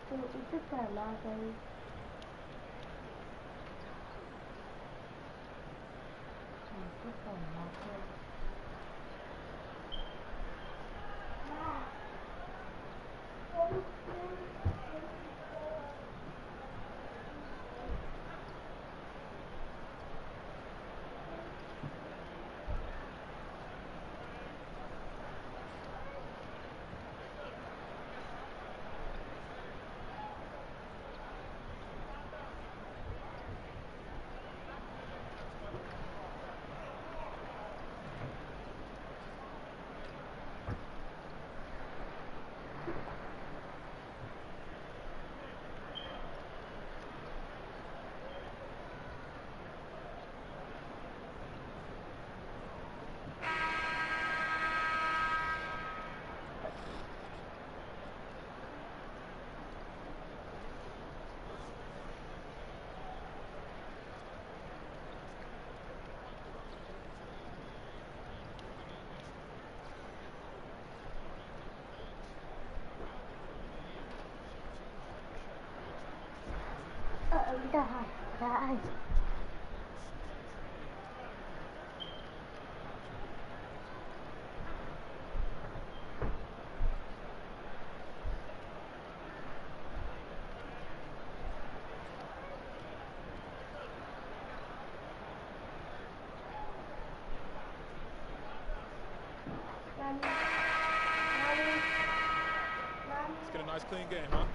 तो इसे चला गई इसे चला गईได้Let's get a nice clean game, huh?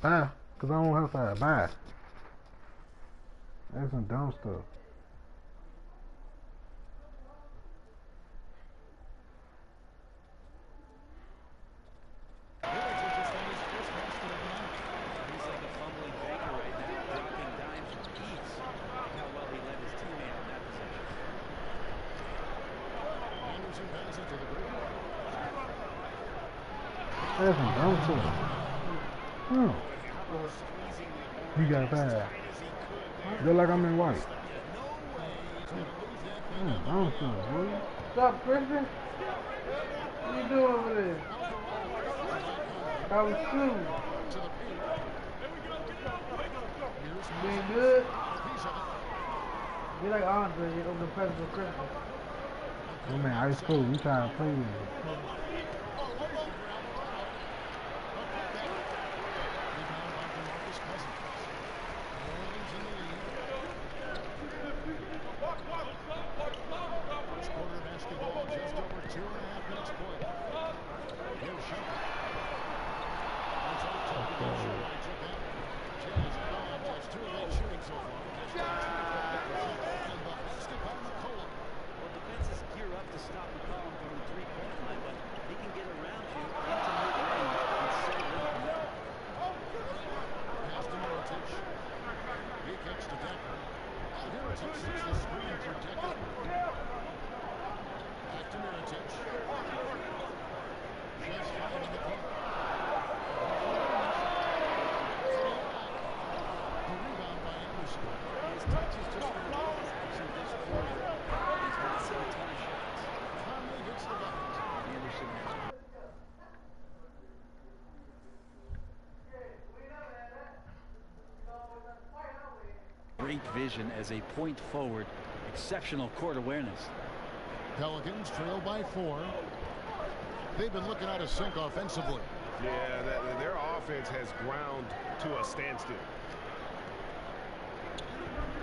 Bye, because I don't have to bye. That's some dumb stuff. He's like a fumbling baker right now, dropping dimes with ease. Look how well he led his teammate on that possession. That's some dumb stuff. Oh. He got bad. Just like I'm in white. Dumb stuff, boy. What's up, Christian? What you doing over there? How was school? You been good? You like Andre, you open the present for Christmas. Oh man, high school, we trying to play with it. his touches just from the field action this quarter. He's not seen a ton of shots. Conley gets the bucket. Anderson. Great vision as a point forward. Exceptional court awareness. Pelicans trail by 4. They've been looking out of sync offensively. Yeah, their offense has ground to a standstill.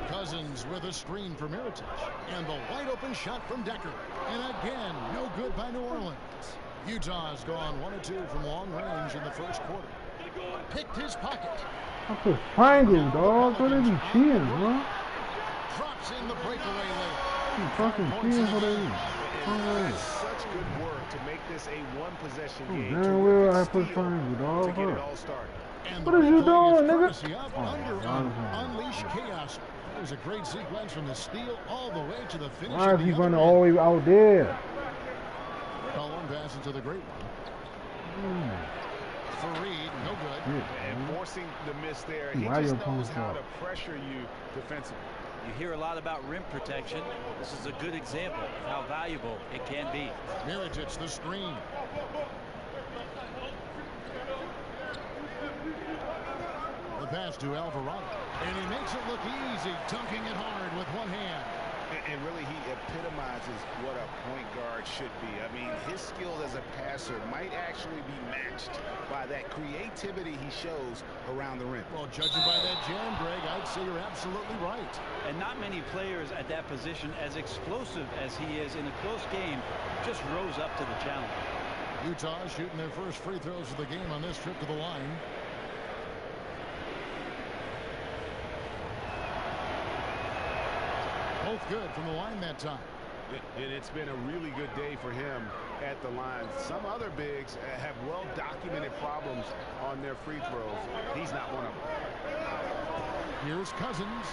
Cousins with a screen for Mirotic. And the wide open shot from Decker. And again, no good by New Orleans. Utah's gone 1 of 2 from long range in the first quarter. Picked his pocket. That's a triangle, dog. What are you cheering, bro? Drops in the breakaway layup. You fucking cheering for that? That's such good work to make this a one-possession game. Damn well I put triangle, dog. To get it all started. And what are you doing, nigga? Unleash chaos. There's a great sequence from the steal all the way to the finish. Why is he running all the way out there? Cullen passes to the great one. Fareed, no good. Yeah, and forcing the miss there. He He just knows how to pressure you defensively. You hear a lot about rim protection. This is a good example of how valuable it can be. Mirotic, the screen. The pass to Alvarado. And he makes it look easy, dunking it hard with one hand. And really, he epitomizes what a point guard should be. I mean, his skill as a passer might actually be matched by that creativity he shows around the rim. Well, judging by that jam, Greg, I'd say you're absolutely right. And not many players at that position, as explosive as he is in a close game, just rose up to the challenge. Utah shooting their first free throws of the game on this trip to the line. Both good from the line that time. And it's been a really good day for him at the line. Some other bigs have well-documented problems on their free throws. He's not one of them. Here's Cousins.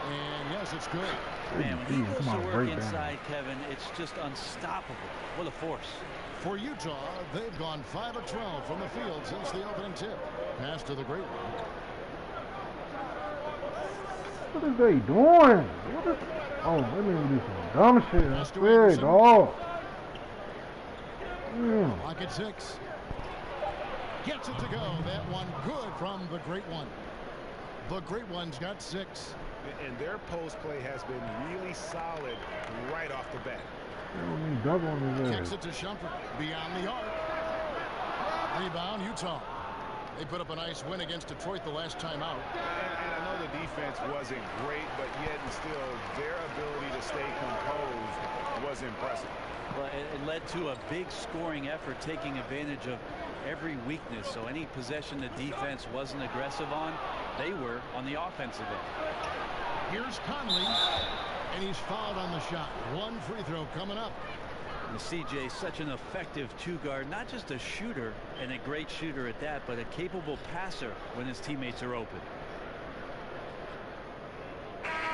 And yes, it's good. Man, when he goes to work inside, Kevin, it's just unstoppable. What a force. For Utah, they've gone 5 of 12 from the field since the opening tip. Pass to the great one. What is they doing? What is... Oh, let me do some dumb shit. I swear, dog. Pocket 6. Gets it to go. That one good from the great one. The great one's got 6. And their post play has been really solid right off the bat. Kicks it to Shumpert. Beyond the arc. Rebound, Utah. They put up a nice win against Detroit the last time out. And I know the defense wasn't great, but yet and still their ability to stay composed was impressive. Well, it led to a big scoring effort, taking advantage of every weakness. So any possession the defense wasn't aggressive on, they were on the offensive end. Here's Conley, and he's fouled on the shot. One free throw coming up. And CJ, such an effective two-guard, not just a shooter, and a great shooter at that, but a capable passer when his teammates are open.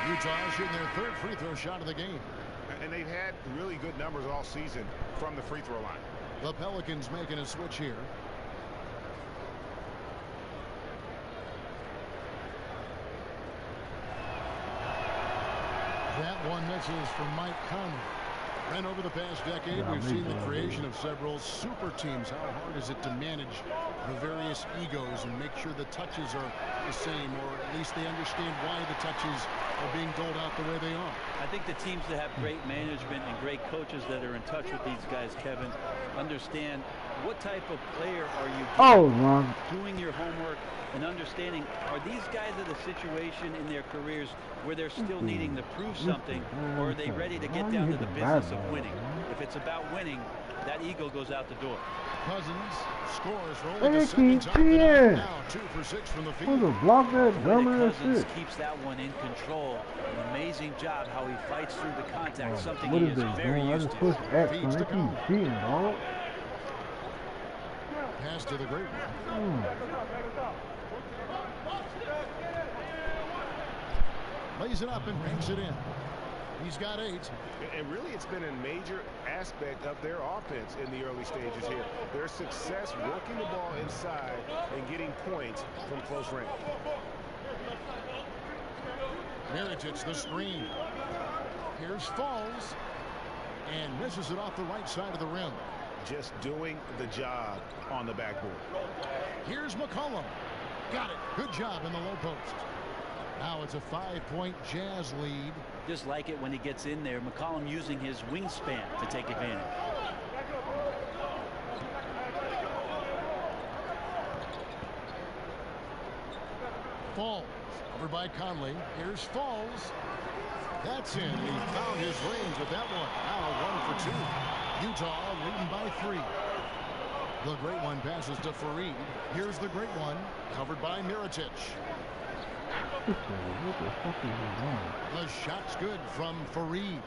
Utah shooting their 3rd free throw shot of the game. And they've had really good numbers all season from the free throw line. The Pelicans making a switch here. That one misses from Mike Conley. And over the past decade, we've seen the creation of several super teams. How hard is it to manage the various egos and make sure the touches are the same, or at least they understand why the touches are being doled out the way they are? I think the teams that have great management and great coaches that are in touch with these guys, Kevin, understand what type of player are you doing your homework and understanding, are these guys at a situation in their careers where they're still needing to prove something, or are they ready to get down to the business of winning? If it's about winning, that ego goes out the door. Cousins scores for only the second time. Now 2 for 6 from the field. Block that Cousins keeps that one in control. An amazing job how he fights through the contact, something he is very used to. Feeds to pass to the great one. Lays it up and banks it in. He's got 8. And really, it's been a major aspect of their offense in the early stages here. Their success working the ball inside and getting points from close range. Miritich the screen. Here's Falls. And misses it off the right side of the rim. Just doing the job on the backboard. Here's McCollum. Got it. Good job in the low post. Now it's a 5-point Jazz lead. Just like it when he gets in there. McCollum using his wingspan to take advantage. Falls. Over by Conley. Here's Falls. That's in. He found his range with that one. Now 1 for 2. Utah leading by 3. The great one passes to Fareed. Here's the great one. Covered by Miritich. What the fuck is he doing? The shot's good from Fareed.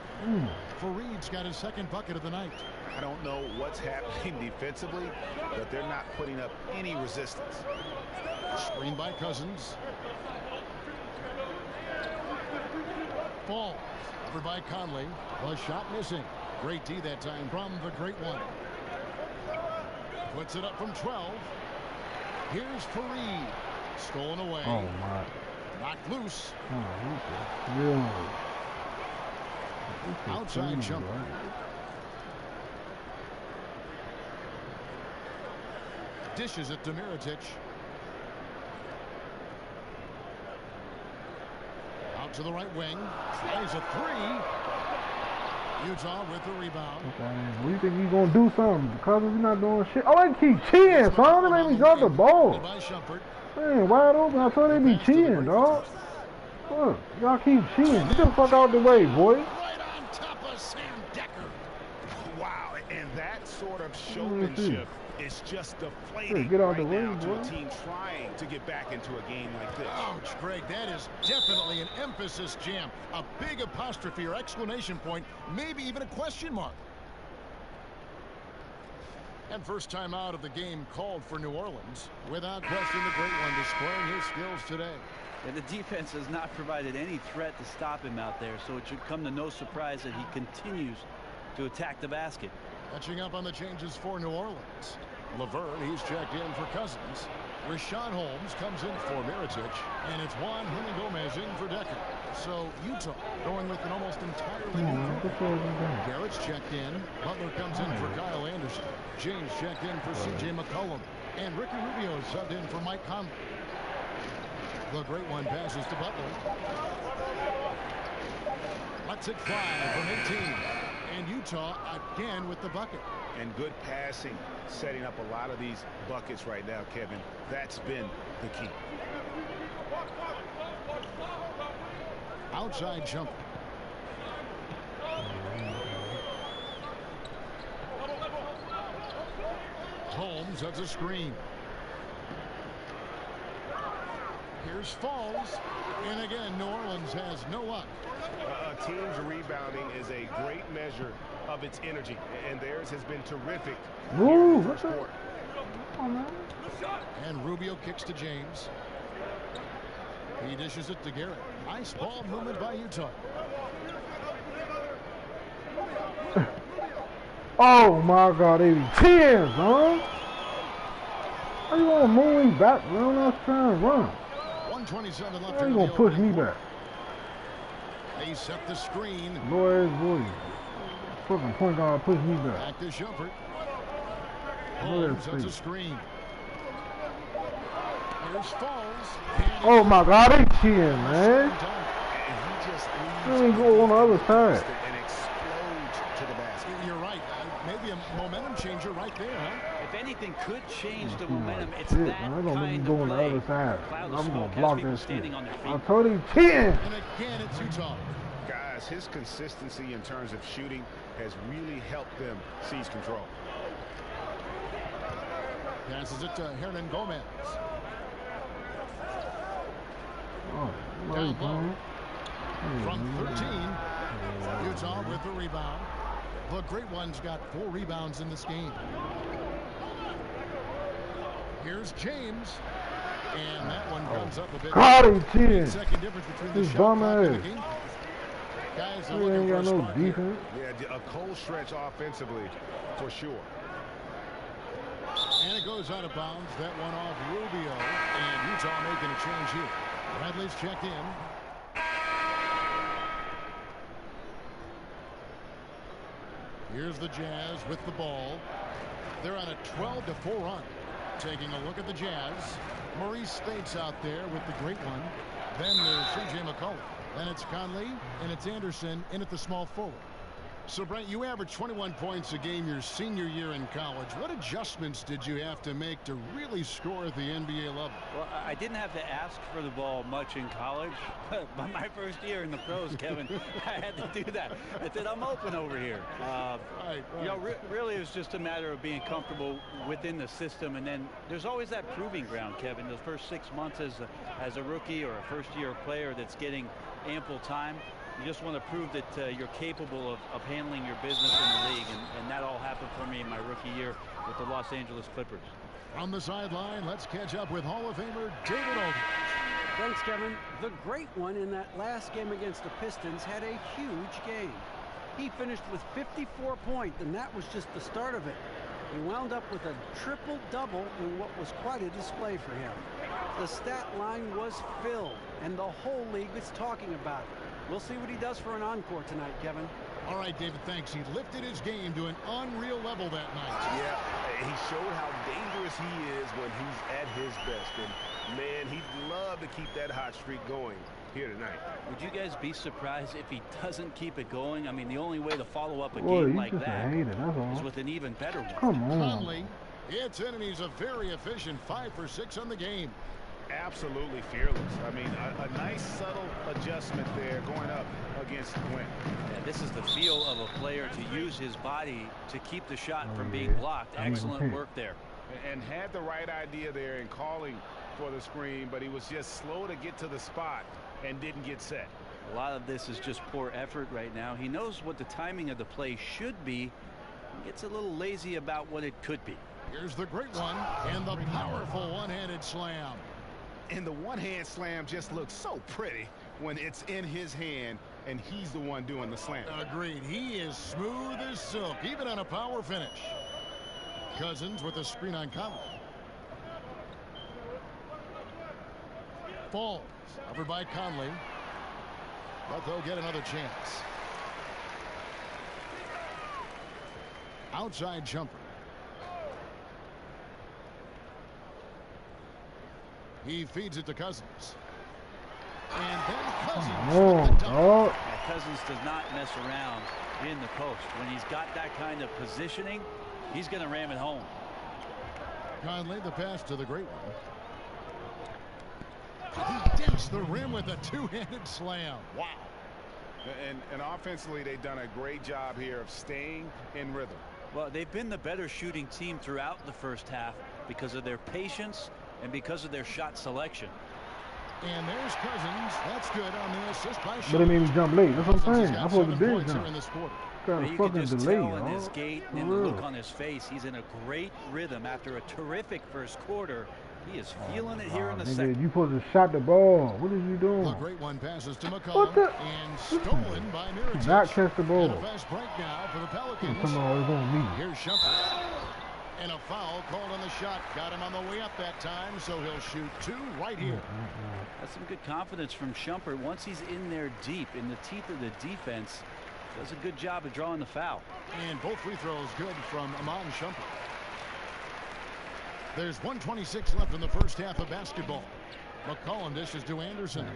Fareed's got his second bucket of the night. I don't know what's happening defensively, but they're not putting up any resistance. Screen by Cousins. Falls. Over by Conley. The shot missing. Great D that time from the great one. Puts it up from 12. Here's Fareed. Stolen away. Oh my. Knocked loose. Yeah. Outside jumper. Dishes it to Miritich. Out to the right wing. Tries a 3. Utah with the rebound. Okay. We think he's gonna do something because he's not doing shit. Oh, they keep cheating, son. They made me drop the ball. Man, wide open. I thought they'd be cheating, dog. Look, y'all keep cheating. Get the fuck out the way, boy. Right on top of Sam Decker. Wow, and that sort of showmanship is just deflating Get out right the way, now to boy. a team trying to get back into a game like this. Ouch, Greg, that is definitely an emphasis jam. A big apostrophe or exclamation point, maybe even a question mark. And first time out of the game called for New Orleans. Without question, the great one displaying his skills today. And the defense has not provided any threat to stop him out there, so it should come to no surprise that he continues to attack the basket. Catching up on the changes for New Orleans. Laverne, he's checked in for Cousins. Rashawn Holmes comes in for Miritich. And it's Juan Gomez in for Decker. So Utah going with an almost entirely new group. Garrett's checked in. Butler comes in for Kyle Anderson. James checked in for C.J. McCollum. And Ricky Rubio subbed in for Mike Conley. The great one passes to Butler. Lets it fly from 18. And Utah again with the bucket. And good passing, setting up a lot of these buckets right now, Kevin. That's been the key. Outside jumper. Holmes has a screen. Here's Falls. And again, New Orleans has no luck. A team's rebounding is a great measure of its energy, and theirs has been terrific here in the first quarter. And Rubio kicks to James. He dishes it to Garrett. Nice ball movement by Utah. Oh my God, they be 10, huh? How you gonna move me back, man? I was trying to run. 1:27 left. How you gonna push me back? They set the screen. Boy, fucking point guard push me back. Back to Shumpert. Holmes sets a screen. Here's Falls. Oh my God, they cheating, man. And he just They ain't go on the other side. and explodes to the basket. You're right. Maybe a momentum changer right there, huh? If anything could change the momentum, it's Shit, that man, they're gonna make me kind go of on the play. other side. Cloud I'm of gonna smoke has block people that shit. standing on their I feet. told you 10. And again, it's Utah. Guys, his consistency in terms of shooting has really helped them seize control. Passes it to Hernan Gomez. Oh, Down low. From 13. Utah with the rebound. The great one's got 4 rebounds in this game. Here's James. And that one comes up a bit. God, he 10. Second difference between the This shot bum clock and the ass. game. Guys are He looking ain't for got a no spark here. defense. Yeah, a cold stretch offensively for sure. And it goes out of bounds. That one off Rubio. And Utah making a change here. Bradley's checked in. Here's the Jazz with the ball. They're on a 12-4 run. Taking a look at the Jazz. Maurice States out there with the great one. Then there's C.J. McCollum. Then it's Conley, and it's Anderson in at the small forward. So, Brent, you averaged 21 points a game your senior year in college. What adjustments did you have to make to really score at the NBA level? Well, I didn't have to ask for the ball much in college, but my first year in the pros, Kevin, I had to do that. I said, I'm open over here. Right. You know, really it was just a matter of being comfortable within the system, and then there's always that proving ground, Kevin. The first 6 months as a rookie or a first-year player that's getting ample time. You just want to prove that you're capable of handling your business in the league, and that all happened for me in my rookie year with the Los Angeles Clippers. On the sideline, let's catch up with Hall of Famer David Aldridge. Thanks, Kevin. The great one in that last game against the Pistons had a huge game. He finished with 54 points, and that was just the start of it. He wound up with a triple-double in what was quite a display for him. The stat line was filled, and the whole league is talking about it. We'll see what he does for an encore tonight, Kevin. All right, David, thanks. He lifted his game to an unreal level that night. Yeah, he showed how dangerous he is when he's at his best. And, man, he'd love to keep that hot streak going here tonight. Would you guys be surprised if he doesn't keep it going? I mean, the only way to follow up a game like that is with an even better one. Come on. Conley, it's in, and he's a very efficient 5 for 6 on the game. Absolutely fearless. I mean, a nice subtle adjustment there going up against Quinn. Yeah, this is the feel of a player to use his body to keep the shot from being blocked. Excellent work there. And had the right idea there in calling for the screen, but he was just slow to get to the spot and didn't get set. A lot of this is just poor effort right now. He knows what the timing of the play should be. He gets a little lazy about what it could be. Here's the great one and the powerful one-handed slam. And the one-hand slam just looks so pretty when it's in his hand and he's the one doing the slam. Agreed. He is smooth as silk, even on a power finish. Cousins with a screen on Conley. Falls. Covered by Conley. But they'll get another chance. Outside jumper. He feeds it to Cousins. And then Cousins. Cousins does not mess around in the post. When he's got that kind of positioning, he's going to ram it home. Conley, the pass to the great one. He dips the rim with a two-handed slam. Wow. And offensively, they've done a great job here of staying in rhythm. Well, they've been the better shooting team throughout the first half because of their patience and because of their shot selection. And there's Cousins. That's good on the assist by Shot. But it made me jump late. That's what I'm saying. I supposed to did jump. You can just tell in his gait and in the look on his face, he's in a great rhythm after a terrific first quarter. He is feeling it here in the second. You supposed to shot the ball. What are you doing? The great one passes to McCollum and stolen by Mirotic. Not catch the ball. And a fast break now for the Pelicans. Somebody was on me. Here's Shumpert. And a foul called on the shot. Got him on the way up that time, so he'll shoot two right here. That's some good confidence from Shumpert. Once he's in there deep, in the teeth of the defense, does a good job of drawing the foul. And both free throws good from Amon Shumpert. There's 1:26 left in the first half of basketball. McCollum dishes to Anderson.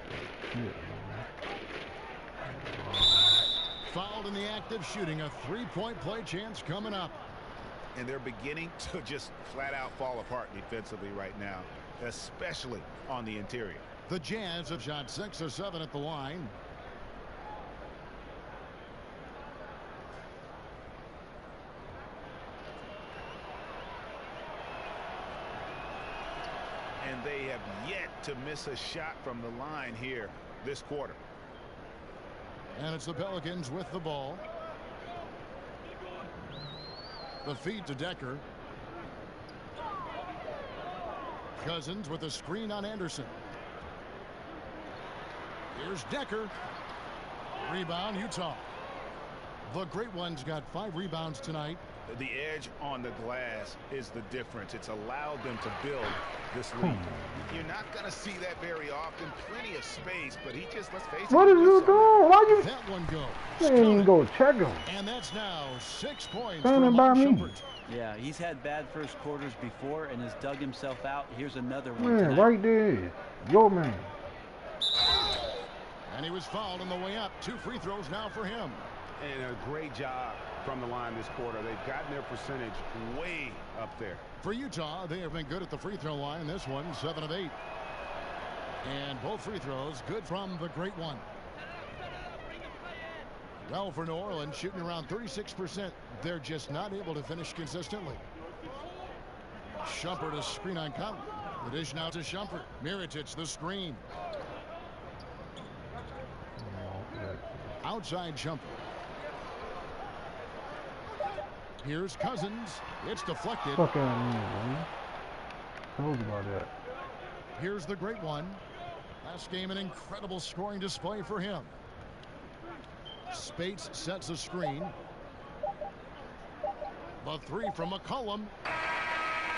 Fouled in the act of shooting. A three-point play chance coming up. And they're beginning to just flat out fall apart defensively right now, especially on the interior. The Jazz have shot 6 or 7 at the line. And they have yet to miss a shot from the line here this quarter. And it's the Pelicans with the ball. The feed to Decker. Cousins with a screen on Anderson. Here's Decker. Rebound, Utah. The great one's got 5 rebounds tonight. The edge on the glass is the difference. It's allowed them to build this lead. You're not going to see that very often. Plenty of space, but he just, let's face it. What are you doing? Why you? That one goes. You ain't even go check him. And that's now 6 points Standing for by me. Shumpert. Yeah, he's had bad first quarters before and has dug himself out. Here's another one Man, tonight. right there. Yo, man. And he was fouled on the way up. 2 free throws now for him. And a great job from the line this quarter. They've gotten their percentage way up there. For Utah, they have been good at the free throw line. This one, 7 of 8. And both free throws good from the great one. Well, for New Orleans, shooting around 36%. They're just not able to finish consistently. Shumpert, a screen on Conley. The dish now to Shumpert. Mirotic, the screen. Outside Shumpert. Here's Cousins. It's deflected. Fuck out of here, man. Told you about that. Here's the great one. Last game, an incredible scoring display for him. Spates sets a screen. The 3 from McCollum.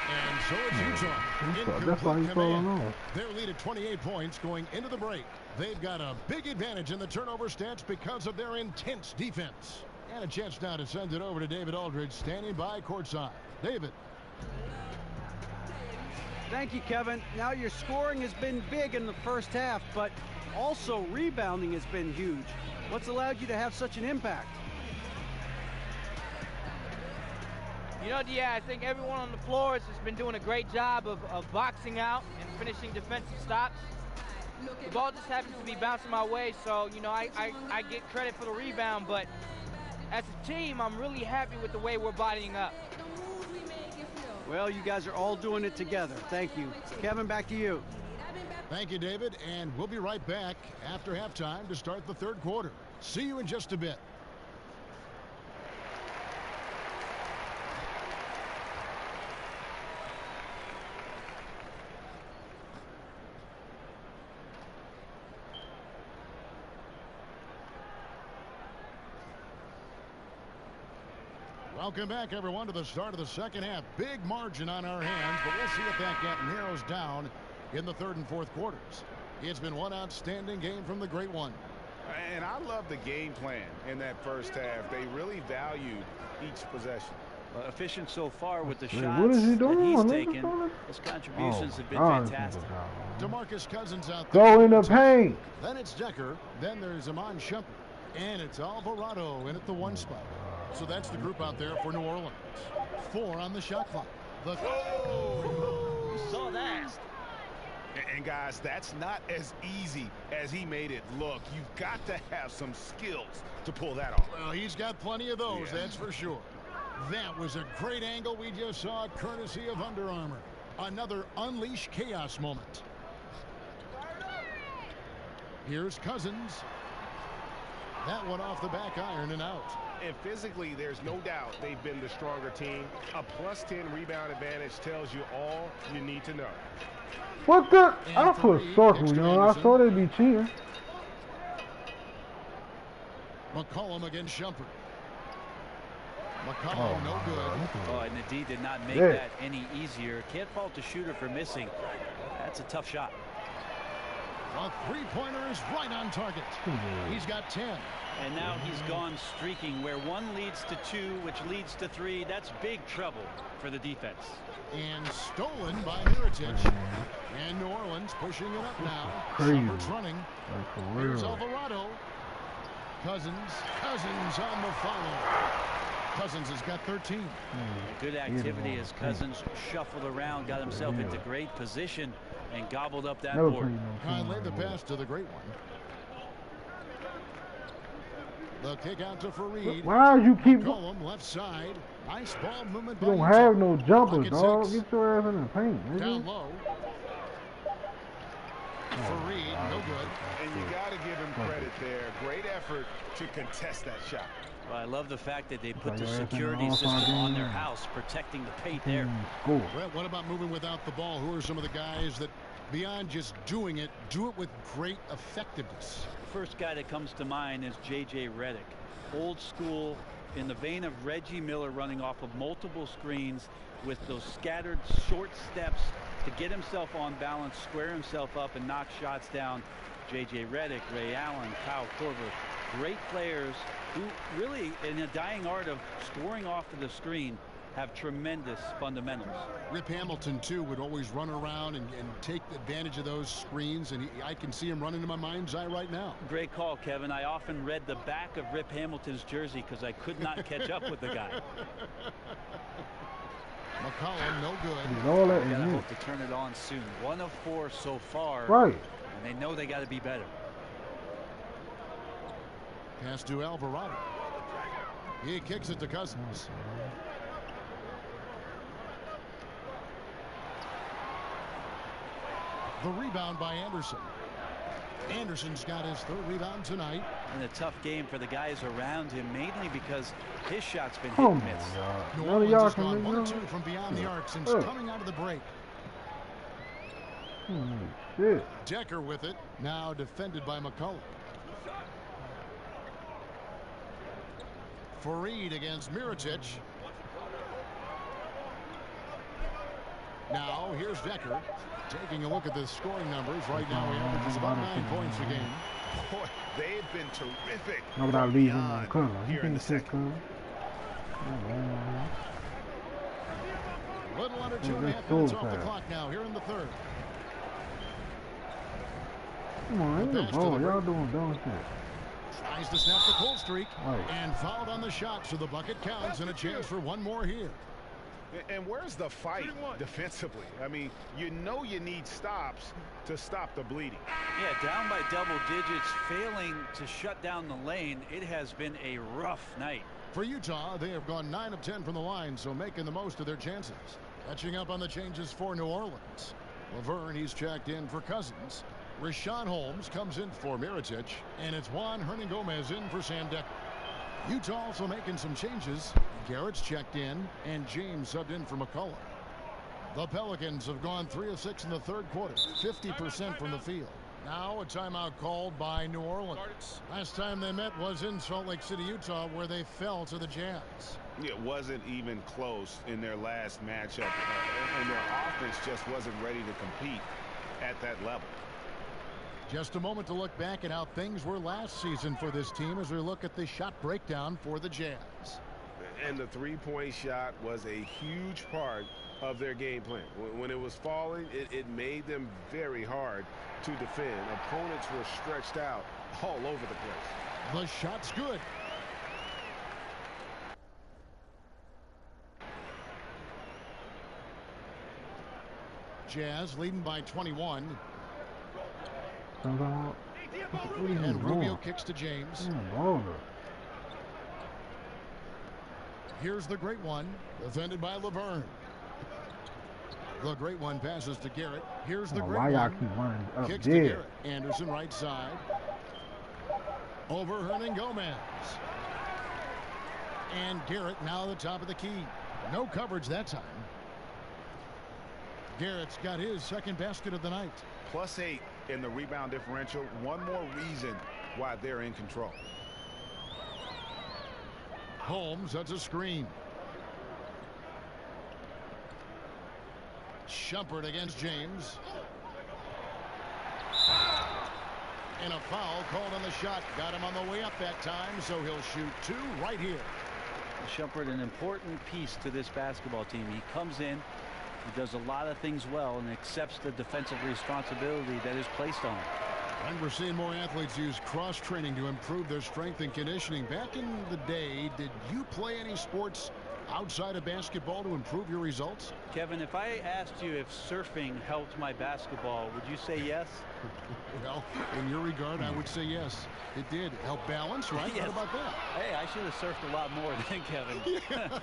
And so it's Utah. That's why he's falling off. Their lead at 28 points going into the break. They've got a big advantage in the turnover stats because of their intense defense. And a chance now to send it over to David Aldridge, standing by courtside. David. Thank you, Kevin. Now your scoring has been big in the first half, but also rebounding has been huge. What's allowed you to have such an impact? You know, yeah, I think everyone on the floor has been doing a great job of boxing out and finishing defensive stops. The ball just happens to be bouncing my way, so, you know, I get credit for the rebound, but as a team, I'm really happy with the way we're bodying up. Well, you guys are all doing it together. Thank you. Kevin, back to you. Thank you, David, and we'll be right back after halftime to start the third quarter. See you in just a bit. Welcome back, everyone, to the start of the second half. Big margin on our hands, but we'll see if that gap narrows down in the third and fourth quarters. It's been one outstanding game from the great one. And I love the game plan in that first half. They really valued each possession. Efficient so far with the Wait, shots what is he doing? that he's taken. His contributions have been fantastic. DeMarcus Cousins out there. Go in the paint. Then it's Decker. Then there's Amon Shumpert. And it's Alvarado in at the 1 spot. So that's the group out there for New Orleans. 4 on the shot clock. You saw that. And guys, that's not as easy as he made it look. You've got to have some skills to pull that off. Well, he's got plenty of those, that's for sure. That was a great angle we just saw, courtesy of Under Armour. Another unleash chaos moment. Here's Cousins. That one off the back iron and out. And physically, there's no doubt they've been the stronger team. A +10 rebound advantage tells you all you need to know. What the? I put circle, yo. I saw they be cheating. McCollum against Shumpert. McCollum, no good. Oh, and the D did not make that any easier. Can't fault the shooter for missing. That's a tough shot. A 3-pointer is right on target. He's got 10. And now he's gone streaking where 1 leads to 2, which leads to 3. That's big trouble for the defense. And stolen by Mirotic. And New Orleans pushing it up now. Shumpert's running. Here's Alvarado. Cousins on the follow. Cousins has got 13. Good activity as Cousins shuffled around, got himself into great position, and gobbled up that board. Conley the pass to the great one. The kick out to Fareed. Why you keep Golem left side. Nice ball movement. You don't have no jumpers, dog. Get your ass in the paint, nigga. Down low. Fareed, no good. And you got to give him credit there. Great effort to contest that shot. Well, I love the fact that they put the security system on their house, protecting the paint there. Well, what about moving without the ball? Who are some of the guys that, beyond just doing it, do it with great effectiveness? First guy that comes to mind is J.J. Redick. Old school, in the vein of Reggie Miller, running off of multiple screens with those scattered short steps to get himself on balance, square himself up, and knock shots down. J.J. Redick, Ray Allen, Kyle Korver, great players who really, in a dying art of scoring off of the screen, have tremendous fundamentals. Rip Hamilton, too, would always run around and take advantage of those screens, and I can see him running to my mind's eye right now. Great call, Kevin. I often read the back of Rip Hamilton's jersey because I could not catch up with the guy. McCollum, no good. All that They gotta in hope to turn it on soon. 1 of 4 so far. right. And they know they got to be better. Pass to Alvarado. He kicks it to Cousins. The rebound by Anderson. Anderson's got his 3rd rebound tonight. And a tough game for the guys around him, mainly because his shot's been hit Oh and my miss. God. New None of Orleans y'all has can gone make 1 no. or 2 from beyond the arc since coming out of the break. Holy shit. Decker with it. Now defended by McCullough. Fareed against Mirotic. Now here's Decker. Taking a look at the scoring numbers. Right now he averages about 9 points a game. Boy, they've been terrific. No, without leaving my color. He here in the can't take second. color. Little under 2.5 that's minutes so off the fast. clock now here in the 3rd. Come on, ain't no Pass to ball. the Y'all break. doing dumb shit. Tries to snap the cold streak. Right. And fouled on the shot, so the bucket counts and a chance for 1 more here. And where's the fight defensively? I mean, you know you need stops to stop the bleeding. Yeah, down by double digits, failing to shut down the lane. It has been a rough night. For Utah, they have gone 9 of 10 from the line, so making the most of their chances. Catching up on the changes for New Orleans. Laverne, he's checked in for Cousins. Rashawn Holmes comes in for Mirotic, and it's Juan Hernangomez in for Sam Decker. Utah also making some changes. Garrett's checked in, and James subbed in for McCullough. The Pelicans have gone 3 of 6 in the 3rd quarter, 50% from the field. Now a timeout called by New Orleans. Last time they met was in Salt Lake City, Utah, where they fell to the Jazz. It wasn't even close in their last matchup, and their offense just wasn't ready to compete at that level. Just a moment to look back at how things were last season for this team as we look at the shot breakdown for the Jazz. And the three-point shot was a huge part of their game plan. When it was falling, it made them very hard to defend. Opponents were stretched out all over the place. The shot's good. Jazz leading by 21. And Rubio kicks to James. Here's the great one, defended by Laverne. The great one passes to Garrett. Here's the great one. Kicks to Garrett. Anderson right side. Over Hernangomez. And Garrett now at the top of the key. No coverage that time. Garrett's got his 2nd basket of the night. +8 in the rebound differential. One more reason why they're in control. Holmes, that's a screen. Shumpert against James. And a foul called on the shot. Got him on the way up that time, so he'll shoot 2 right here. Shumpert, an important piece to this basketball team. He comes in, he does a lot of things well, and accepts the defensive responsibility that is placed on him. And we're seeing more athletes use cross-training to improve their strength and conditioning. Back in the day, did you play any sports outside of basketball to improve your results? Kevin, if I asked you if surfing helped my basketball, would you say yes? Well, in your regard, I would say yes. It did help balance, right? Yes. What about that? Hey, I should have surfed a lot more than Kevin. Yeah.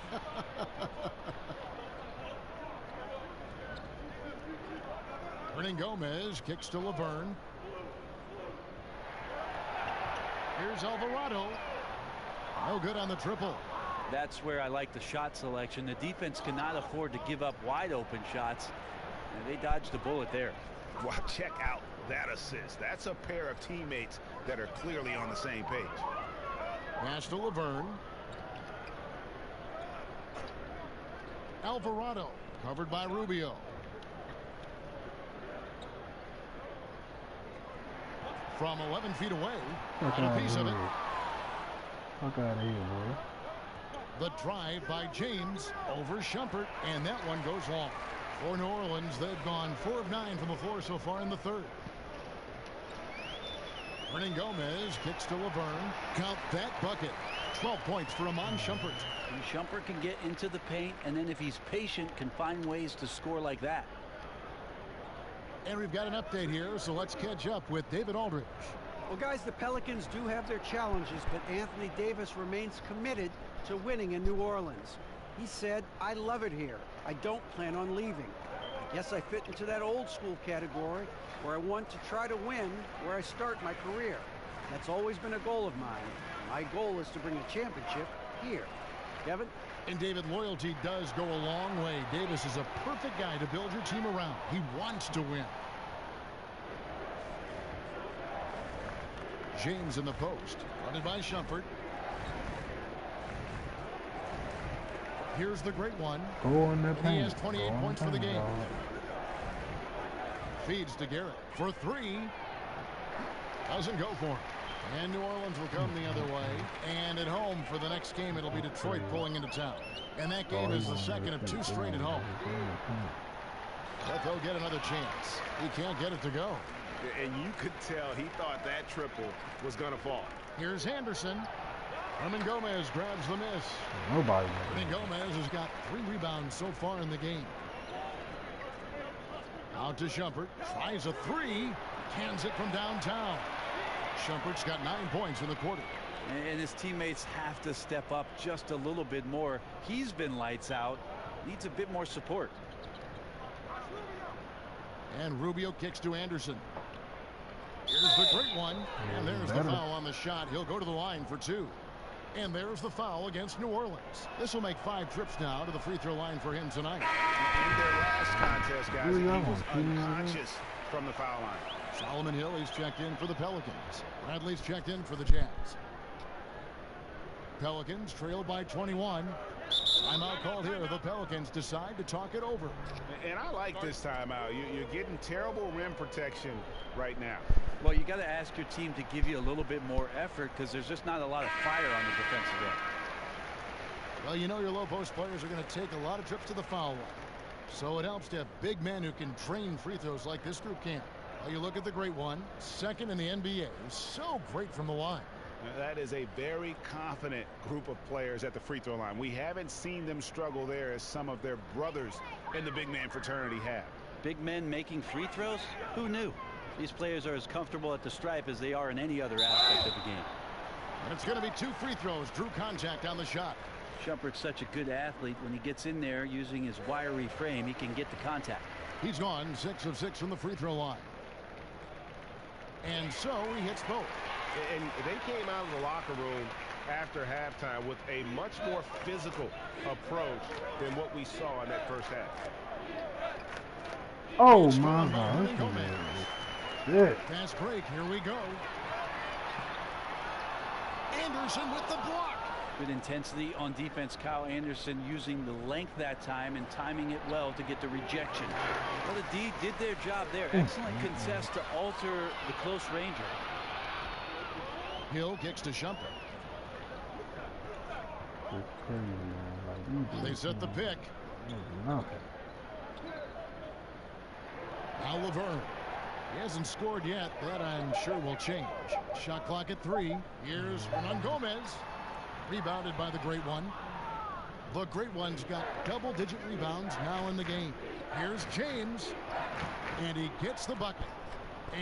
Hernangomez kicks to Laverne. Here's Alvarado. No good on the triple. That's where I like the shot selection. The defense cannot afford to give up wide open shots. And they dodged the bullet there. Wow, check out that assist. That's a pair of teammates that are clearly on the same page. Pass to Laverne. Alvarado, covered by Rubio. From 11 feet away, got a piece of it. Fuck out of here, boy. The drive by James over Shumpert, and that one goes long. For New Orleans, they've gone 4 of 9 from the floor so far in the third. Gomez kicks to Laverne. Count that bucket. 12 points for Amon Shumpert. And Shumpert can get into the paint, and then if he's patient, can find ways to score like that. And we've got an update here, so let's catch up with David Aldridge. Well, guys, the Pelicans do have their challenges, but Anthony Davis remains committed to winning in New Orleans. He said, "I love it here. I don't plan on leaving. I guess I fit into that old school category where I want to try to win where I start my career. That's always been a goal of mine. My goal is to bring a championship here." Kevin? And David, loyalty does go a long way. Davis is a perfect guy to build your team around. He wants to win. James in the post. Guarded by Shumpert. Here's the great one. Go in the paint. He has 28 points for the game. Feeds to Garrett for 3. Doesn't go for it. And New Orleans will come the other way. And at home for the next game, it'll be Detroit pulling into town. And that game is the second of 2 straight at home. But they'll get another chance. He can't get it to go. And you could tell he thought that triple was going to fall. Here's Henderson. Gomez grabs the miss. Nobody. Gomez has got 3 rebounds so far in the game. Out to Shumpert. Tries a 3. Cans it from downtown. Shumpert's got 9 points in the quarter. And his teammates have to step up just a little bit more. He's been lights out. Needs a bit more support. And Rubio kicks to Anderson. Here's the great one. And there's the foul on the shot. He'll go to the line for 2. And there's the foul against New Orleans. This will make 5 trips now to the free throw line for him tonight. In their last contest, guys, he was unconscious from the foul line. Solomon Hill, he's checked in for the Pelicans. Bradley's checked in for the Jazz. Pelicans trailed by 21. Timeout called here. The Pelicans decide to talk it over. And I like this timeout. You're getting terrible rim protection right now. Well, you got to ask your team to give you a little bit more effort because there's just not a lot of fire on the defensive end. Well, you know your low post players are going to take a lot of trips to the foul line. So it helps to have big men who can drain free throws like this group can. Well, you look at the great one, second in the NBA. So great from the line. That is a very confident group of players at the free throw line. We haven't seen them struggle there as some of their brothers in the big man fraternity have. Big men making free throws? Who knew? These players are as comfortable at the stripe as they are in any other aspect of the game. And it's going to be 2 free throws. Drew contact on the shot. Shumpert's such a good athlete. When he gets in there using his wiry frame, he can get the contact. He's gone 6 of 6 from the free throw line. And so he hits both. And they came out of the locker room after halftime with a much more physical approach than what we saw in that first half. Oh my God. Shit. Fast break. Here we go. Anderson with the block. Good intensity on defense. Kyle Anderson using the length that time and timing it well to get the rejection. Well, the D did their job there. Excellent contest to alter the close ranger. Hill kicks to Shumpert. They set the pick. Now Laverne. He hasn't scored yet. That I'm sure will change. Shot clock at 3. Here's Gomez. Rebounded by the great one. The great one's got double-digit rebounds now in the game. Here's James. And he gets the bucket.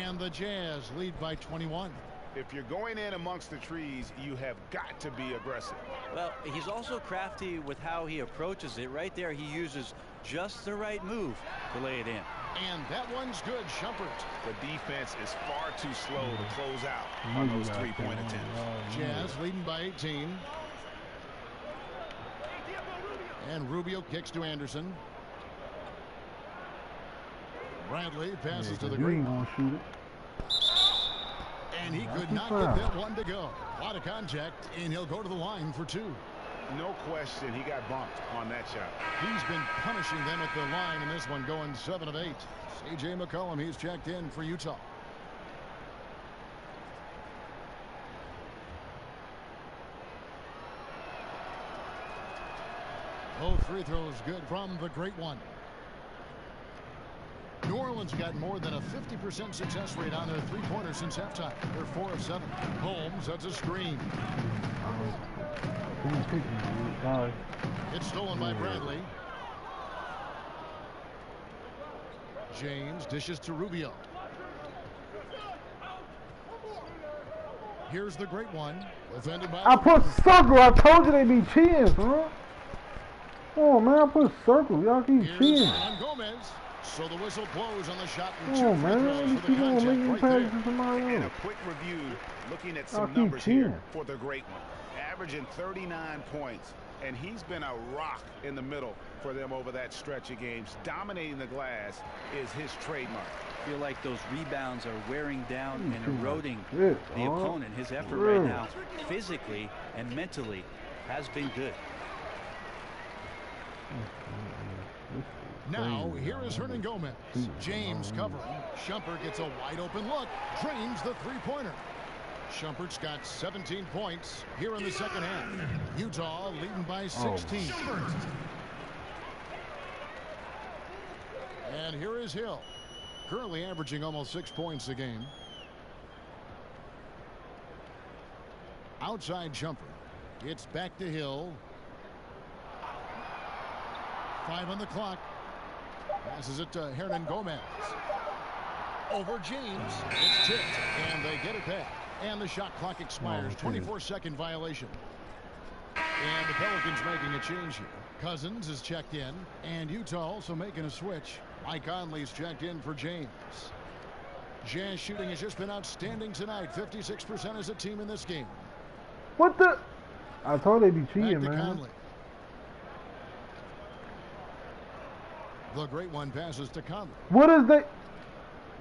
And the Jazz lead by 21. If you're going in amongst the trees, you have got to be aggressive. Well, he's also crafty with how he approaches it. Right there, he uses just the right move to lay it in. And that one's good, Shumpert. The defense is far too slow to close out on those 3-point attempts. Jazz leading by 18. And Rubio kicks to Anderson. Bradley passes to the green. And he could not get that one to go. A lot of contact, and he'll go to the line for 2. No question, he got bumped on that shot. He's been punishing them at the line in this one, going 7 of 8. C.J. McCollum, he's checked in for Utah. Both free throws good from the great one. New Orleans got more than a 50% success rate on their three-pointers since halftime. They're 4 of 7. Holmes, that's a screen. It's stolen by Bradley. James dishes to Rubio. Here's the great one. Defended by I put circle. I told you they be cheating, huh? Oh man, I put circle. Y'all keep cheating. Gomez. So the whistle blows on the shot. Oh man, you keep on making passes to somebody else. And a quick review, looking at some numbers here for the great one. Averaging 39 points, and he's been a rock in the middle for them over that stretch of games. Dominating the glass is his trademark. I feel like those rebounds are wearing down and eroding the opponent. His effort right now, physically and mentally, has been good. Now, here is Hernan Gomez. James covering. Shumpert gets a wide open look. Drains the three-pointer. Shumpert's got 17 points here in the second half. Utah leading by 16. And here is Hill. Currently averaging almost 6 points a game. Outside Shumpert. It's back to Hill. 5 on the clock. Passes it to Hernan Gomez. Over James. It's tipped. And they get it back. And the shot clock expires. 24-second violation. And the Pelicans making a change here. Cousins is checked in. And Utah also making a switch. Mike Conley's checked in for James. Jazz shooting has just been outstanding tonight. 56% as a team in this game. What the? I told they'd be cheating, man. Conley. The great one passes to Conley. What is they?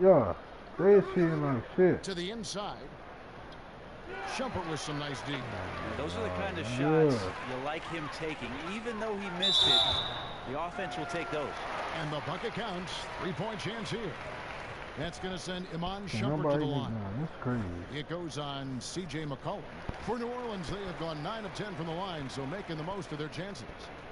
Yeah, they cheating like shit. To the inside. Shumpert with some nice deep. Those are the kind of shots you like him taking. Even though he missed it, the offense will take those. And the bucket counts. 3-point chance here. That's going to send Iman Shumpert to the line. That's crazy. It goes on C.J. McCollum. For New Orleans, they have gone 9 of 10 from the line, so making the most of their chances.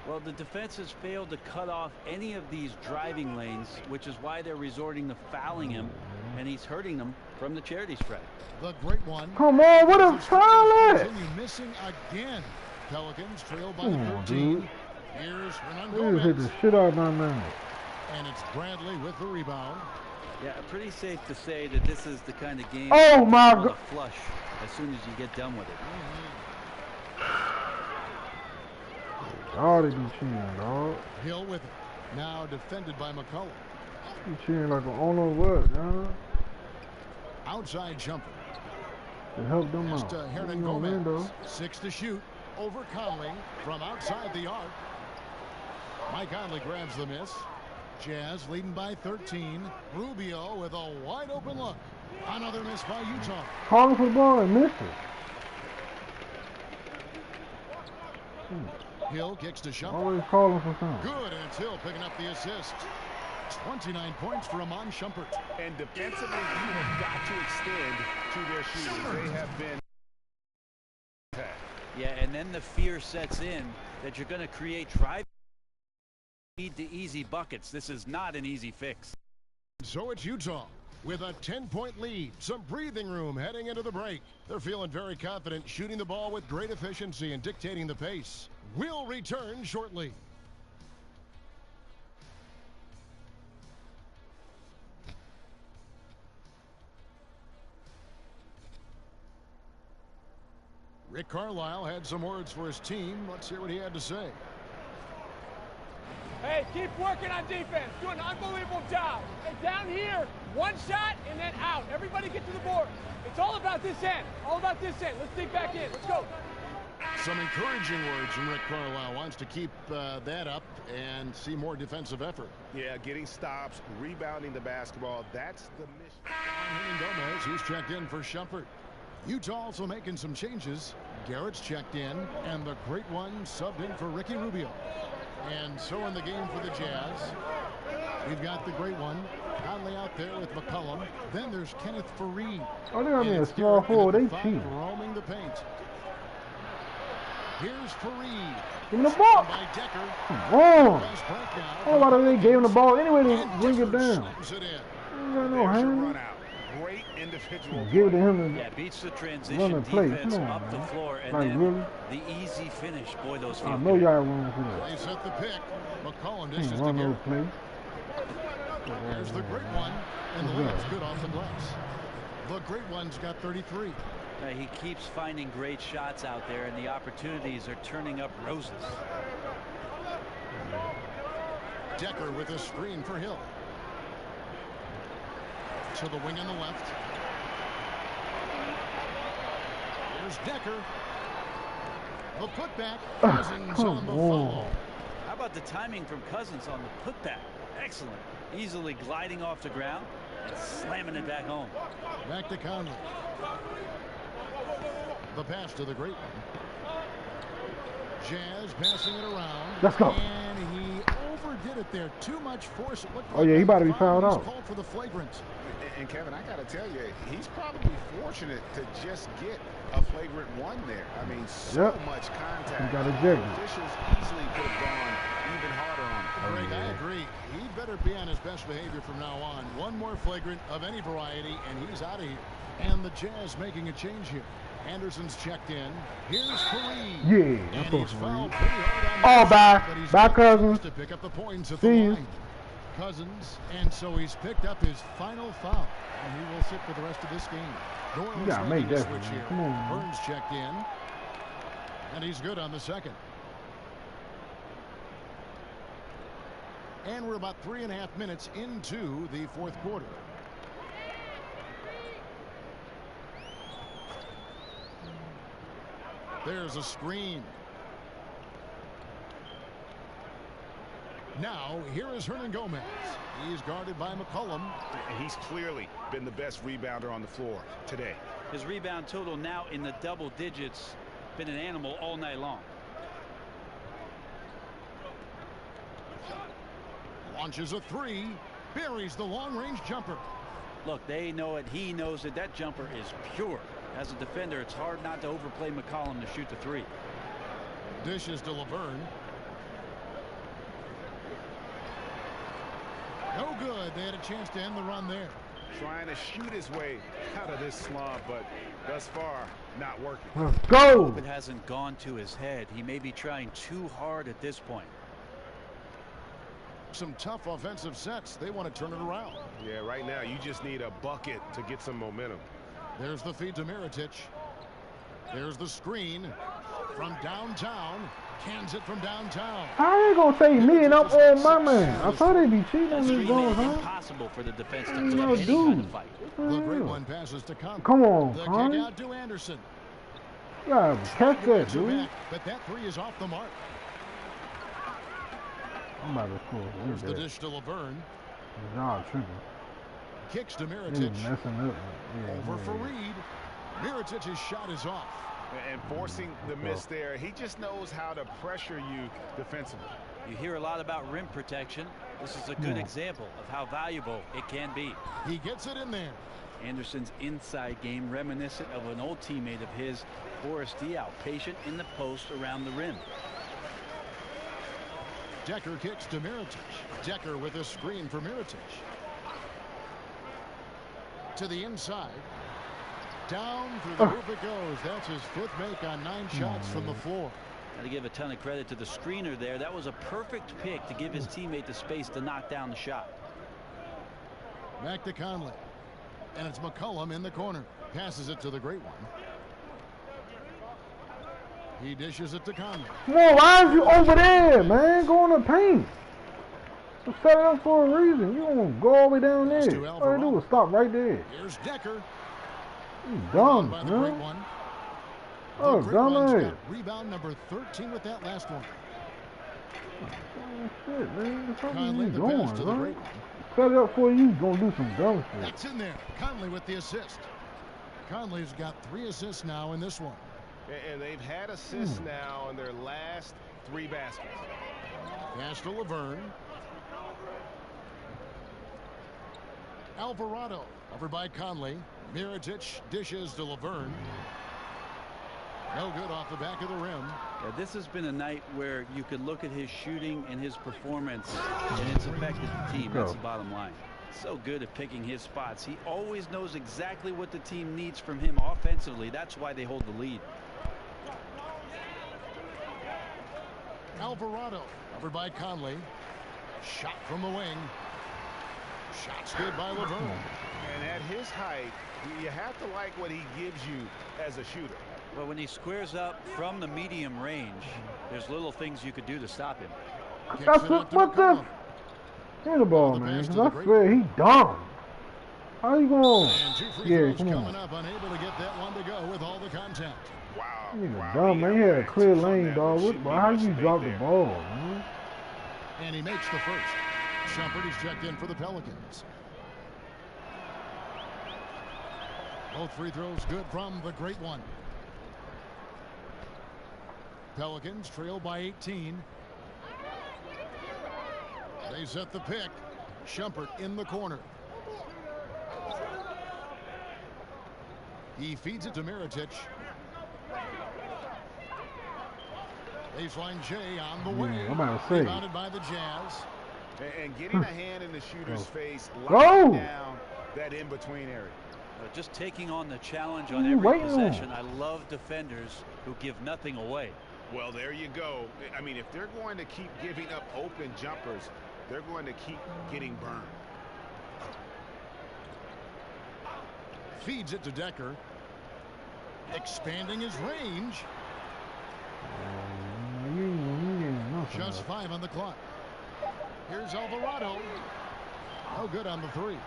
Well, the defense has failed to cut off any of these driving lanes, which is why they're resorting to fouling him, and he's hurting them from the charity stripe. The great one. Come on, what a foul! Continue missing again. Pelicans trail by 13. Here's Hernan Gomez. Hit the shit out of my man. And it's Bradley with the rebound. Yeah, pretty safe to say that this is the kind of game. Oh my God! Flush as soon as you get done with it. Oh, they be cheating, dog. Hill with it. Now defended by McCollum. He cheating like I don't know what, dog. Outside Shumpert. To help them out. Hernan Gomez. 6 to shoot. Over Conley from outside the arc. Mike Conley grabs the miss. Jazz leading by 13. Rubio with a wide open look. Another miss by Utah. Calling for the ball and missed it. Hill kicks to Shumpert. Always calling for something. Good, and it's Hill picking up the assist. 29 points for Iman Shumpert. And defensively, you have got to extend to their shooters. They have been. Yeah, and then the fear sets in that you're going to create drive. Need the easy buckets. This is not an easy fix. So it's Utah with a 10-point lead. Some breathing room heading into the break. They're feeling very confident, shooting the ball with great efficiency and dictating the pace. We'll return shortly. Rick Carlisle had some words for his team. Let's hear what he had to say. Hey, keep working on defense. Do an unbelievable job. And down here, one shot and then out. Everybody get to the board. It's all about this end. All about this end. Let's dig back in. Let's go. Some encouraging words from Rick Carlisle. Wants to keep that up and see more defensive effort. Yeah, getting stops, rebounding the basketball. That's the mission. Hernan Gomez, he's checked in for Shumpert. Utah also making some changes. Garrett's checked in, and the great one subbed in for Ricky Rubio. And so in the game for the Jazz, we've got the great one Conley out there with McCollum. Then there's Kenneth Faried. Oh, they got me a small forward. They cheat. Roaming the paint. Here's Faried. Give him the ball. By Decker. Oh. I don't know why they gave him the ball anyway. They bring it down. Ain't got no hand. Great individual. Give it to him. Yeah, beats the transition defense up the floor, and like, then really? the easy finish. Boy, those feel I know good. y'all run for that. They set the pick. McCollum dishes Can't to run those Garrett. plays. There's the great one, and the layup's good off the glass. The great one's got 33. He keeps finding great shots out there, and the opportunities are turning up roses. Decker with a screen for Hill. To the wing on the left. Here's Decker. The putback. Cousins on the follow. How about the timing from Cousins on the putback? Excellent. Easily gliding off the ground and slamming it back home. Back to Conley. The pass to the great one. Jazz passing it around. Let's go. And he overdid it there. Too much force. Oh, yeah, he about to be fouled out. Called for the flagrant. And Kevin, I got to tell you, he's probably fortunate to just get a flagrant one there. I mean, so much contact. He got ejected. Officials easily could have gone even harder on him. Greg, I agree. He better be on his best behavior from now on. One more flagrant of any variety, and he's out of here. And the Jazz making a change here. Anderson's checked in. Here's Faried. Yeah, and that's he's what fouled Faried. pretty hard on Oh, bye. but he's Bye, Cousins. to pick up the points at See the you. line. Cousins, and so he's picked up his final foul, and he will sit for the rest of this game. Doyle's gotta make making a that switch one. here. Come on. Burns checked in, and he's good on the second. And we're about 3.5 minutes into the fourth quarter. There's a screen. Now, here is Hernan Gomez. He's guarded by McCollum. He's clearly been the best rebounder on the floor today. His rebound total now in the double digits. Been an animal all night long. Launches a three. Buries the long-range jumper. Look, they know it. He knows it. That jumper is pure. As a defender, it's hard not to overplay McCollum to shoot the three. Dishes to Laverne. No good. They had a chance to end the run there. Trying to shoot his way out of this slump, but thus far, not working. Let's go. It hasn't gone to his head. He may be trying too hard at this point. Some tough offensive sets. They want to turn it around. Yeah, right now, you just need a bucket to get some momentum. There's the feed to Mirotic. There's the screen from downtown. Cans it from downtown. How they gonna say me and I'm on my man? I thought they'd be cheating on this going, huh? Impossible for the defense to No, put up any dude. kind of fight. The great one passes to Conley. Come on, The Conley. kick out to Anderson. Yeah, catch that, dude. Back, but that three is off the mark. I'm about to score. There's the dish to Laverne. Y'all tripping. Kicks to They Mirotic. messing up. Yeah, Over for Reed. Mirotic's shot is off. And forcing the miss there, he just knows how to pressure you defensively. You hear a lot about rim protection. This is a good example of how valuable it can be. He gets it in there. Anderson's inside game reminiscent of an old teammate of his, Boris Diaw, patient in the post around the rim. Decker kicks to Mirotic. Decker with a screen for Mirotic. To the inside. Down through the hoop it goes. That's his fifth make on 9 shots from the floor. Got to give a ton of credit to the screener there. That was a perfect pick to give his teammate the space to knock down the shot. Back to Conley. And it's McCollum in the corner. Passes it to the great one. He dishes it to Conley. Come on, why is you over there, man? Go in the paint. You set it up for a reason. You don't go all the way down there. All you do is stop right there. Here's Decker. You dumb, By the great man. one. Oh, The great one's dumbass. got rebound number 13 with that last one. Oh, shit, man. What's up Conley you the doing, pass to the bro? great one. Set it up for you. Gonna do some dumb shit. That's in there. Conley with the assist. Conley's got 3 assists now in this one. And they've had assists now in their last 3 baskets. Pass to Laverne. Alvarado covered by Conley. Mirotic dishes to Laverne. No good off the back of the rim. Yeah, this has been a night where you could look at his shooting and his performance, and it's affected the team. That's the bottom line. So good at picking his spots. He always knows exactly what the team needs from him offensively. That's why they hold the lead. Alvarado covered by Conley. Shot from the wing. Shot's good by Laverne. And at his height, you have to like what he gives you as a shooter. Well, when he squares up from the medium range, there's little things you could do to stop him. That's what the. Here's the ball, man. Because I swear he dumb. How you going? Yeah, come on. Up, unable to get that one to go with all the contact. Wow. Nigga dumb, man. He had a clear lane, dog. How you drop the ball, man? And he makes the first. Shumpert is checked in for the Pelicans. Both free throws good from the great one. Pelicans trail by 18. They set the pick. Shumpert in the corner. He feeds it to Mirotic. Baseline J on the way. I'm about to say. Rebounded by the Jazz. And getting a hand in the shooter's face, locking down that in-between area. Just taking on the challenge on every possession. I love defenders who give nothing away. Well, there you go. I mean, if they're going to keep giving up open jumpers, they're going to keep getting burned. Feeds it to Decker. Expanding his range. Just 5 on the clock. Here's Alvarado. No good on the 3.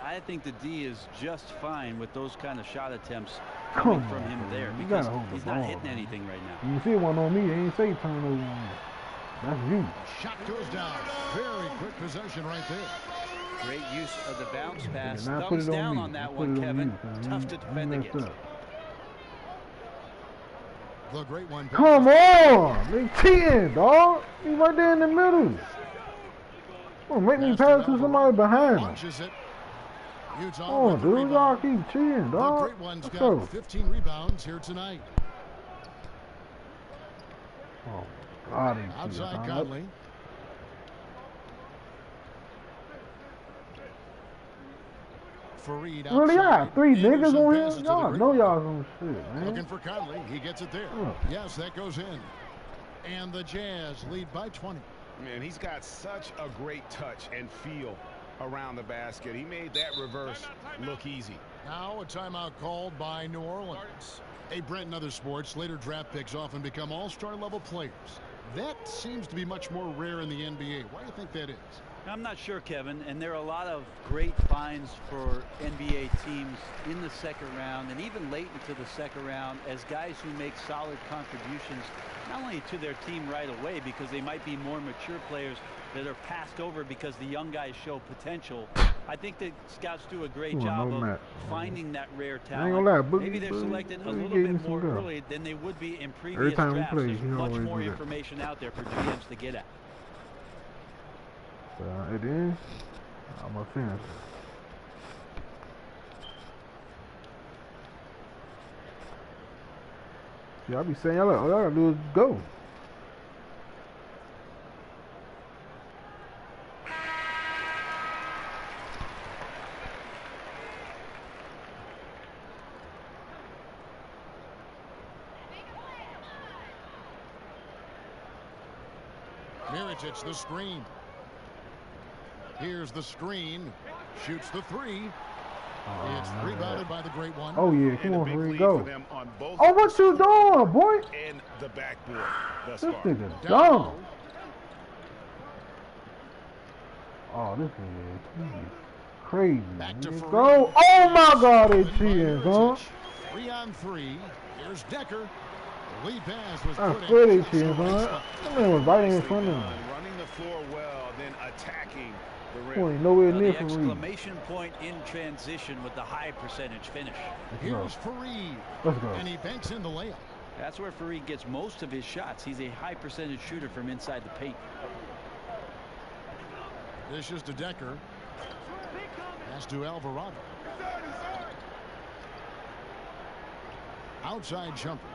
I think the D is just fine with those kind of shot attempts coming from him there because he's not hitting anything right now. You see one on me, they ain't say turnover. That's you. Shot goes down. Very quick possession right there. Great use of the bounce pass. Thumbs down on that one, Kevin. Tough to defend against. The great one. Come on! They cheating, dog. He's right there in the middle. Oh, make me pass to somebody behind him. Oh, dude, y'all keep cheating, dog. The great one's got 15 rebounds here tonight. Oh, God, outside Conley. Fareed outside. Really, y'all 3 niggas on here? Y'all know y'all some shit, man. Looking for Conley. He gets it there. Oh. Yes, that goes in. And the Jazz lead by 20. Man, he's got such a great touch and feel around the basket. He made that reverse look easy. Now a timeout called by New Orleans. Hey, Brent, in other sports, later draft picks often become all-star level players. That seems to be much more rare in the NBA. Why do you think that is? I'm not sure, Kevin, and there are a lot of great finds for NBA teams in the second round and even late into the second round as guys who make solid contributions not only to their team right away because they might be more mature players that are passed over because the young guys show potential. I think that scouts do a great job of finding that rare talent. Maybe they're selected a little bit more early than they would be in previous drafts. There's much more information out there for GMs to get at. It is. I'm a finish. See, I be saying, all I gotta do is go. Mirotic, the screen. Here's the screen. Shoots the 3. It's rebounded by the great one. Oh, yeah. Come on, here we go. Oh, what you doing, boy? And the backboard. This nigga dumb. Oh, this nigga is crazy. Back to go. Oh, my God. They cheating, huh? 3 on 3. Here's Decker. The lead pass was I put swear in. they cheating, huh? That man was right in front of him. Running the floor well, then attacking. Nowhere near the exclamation point in transition with the high percentage finish. Here's Fareed. Let's go. And he banks in the layup. That's where Fareed gets most of his shots. He's a high percentage shooter from inside the paint. This is to Decker. Pass to Alvarado. Outside jumper.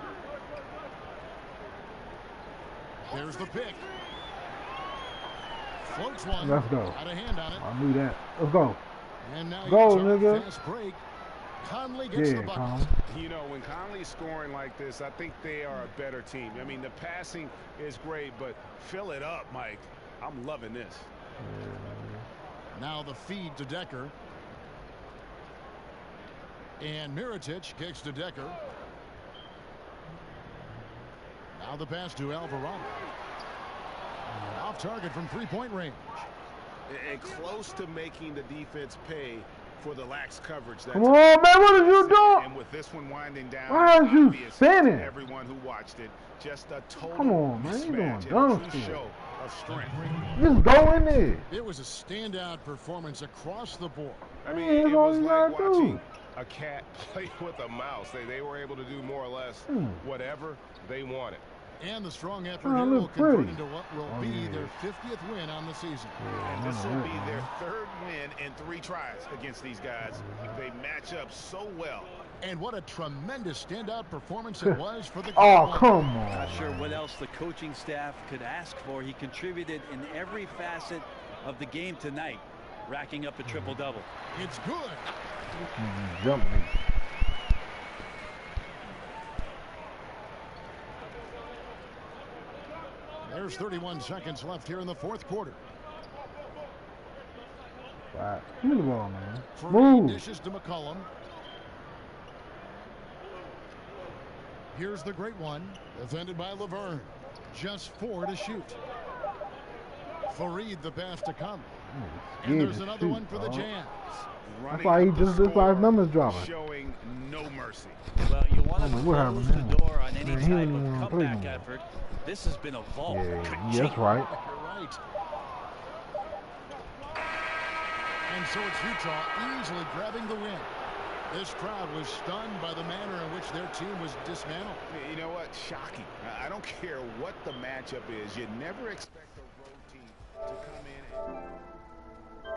There's the pick. Floats one. Let's go. Got a hand on it. I knew that. Let's go. And now go, you nigga. Fast break. Conley gets the bucket. You know, when Conley's scoring like this, I think they are a better team. I mean, the passing is great, but fill it up, Mike. I'm loving this. Now the feed to Decker. And Mirotic kicks to Decker. Now the pass to Alvarado. Off target from three-point range. And close to making the defense pay for the lax coverage. Come on, man, what are you doing? And with this one winding down, why are you spinning? Everyone who watched it, just a total Come on, man, you doing dumb shit. Show of strength. Just go in there. It was a standout performance across the board. I mean, it was like watching a cat play with a mouse. They were able to do more or less whatever they wanted. And the strong effort here will convert into what will be their 50th win on the season. And this will be their third win in 3 tries against these guys. They match up so well. And what a tremendous standout performance it was for the Oh, come on. Not sure what else the coaching staff could ask for. He contributed in every facet of the game tonight, racking up a triple-double. It's good. Jump me. There's 31 seconds left here in the fourth quarter. Right. Shoot the ball, man. Move. Dishes to McCollum. Here's the great one. Defended by Laverne. Just 4 to shoot. Fareed the pass to come. And there's another one for the Jazz. That's why he just looks like numbers dropping. Showing no mercy. Well, you want to close the door on any type of comeback effort. This has been a vault. Yeah, that's right. You're right. And so it's Utah easily grabbing the win. This crowd was stunned by the manner in which their team was dismantled. You know what? Shocking. I don't care what the matchup is. You never expect